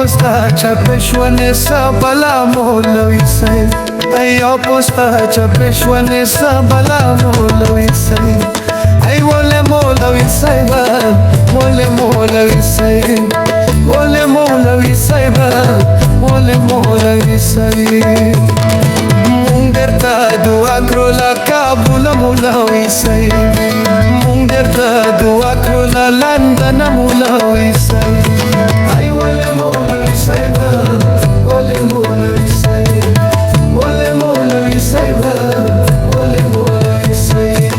پوستا چپشونه سبلا مولوی صاحب ایا پوستا چپشونه سبلا مولوی صاحب ای وله مولوی صاحب وله مولوی صاحب وله مولوی صاحب وله مولوی صاحب مونږ درته دعا کړو لکه بوله مولوی صاحب مونږ درته دعا کړو لندن مولوی صاحب ای وله مولوی صاحب وله مولوی صاحب وله مولوی صاحب وله مولوی صاحب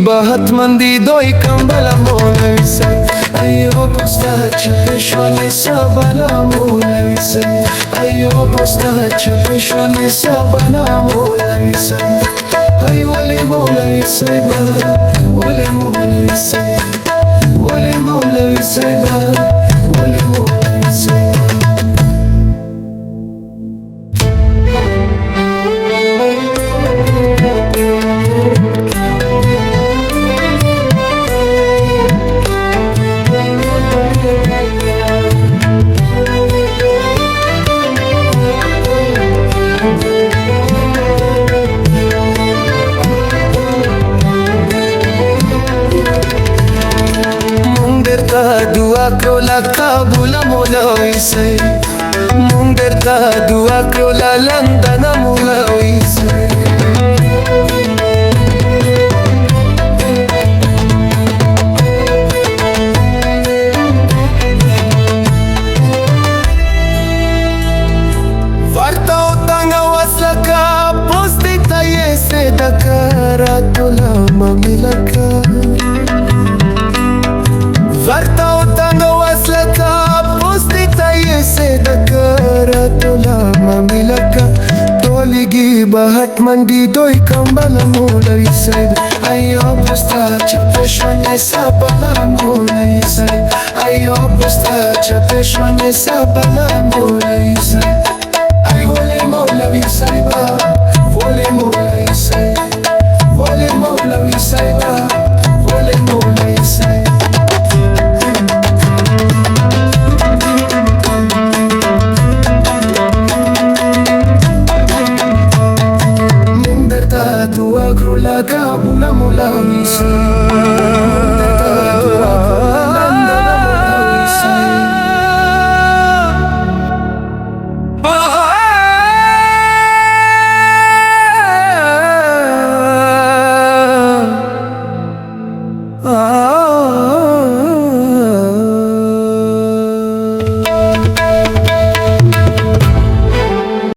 بہت مندی دوئی کمبلا مولوی صاحب ایو پستا چپشوانی سبلا مولوی صاحب ایو پستا چپشوانی سبلا مولوی صاحب ای ولی مولوی صاحب ولی مولوی صاحب ولی مولوی صاحب ولی مولوی صاحب دعا کړو لکه بوله مولوی صاحب مونږ درته دعا کړو لندن مولوی صاحب ورته وتنګه وسلکه پوستې ته یې صدقه راتله ممیلکه ورته وتنګه وسلکه پوستې ته یې صدقه راتله ممیلکه ټولېږي به حتمن دي دوی کمبله مولوي صاحب ایو پوستا چپشونې سبله مولوي صاحب ایو پوستا چپشونې سبله مولوي صاحب ای ولې مولوي صاحب ولې مولوي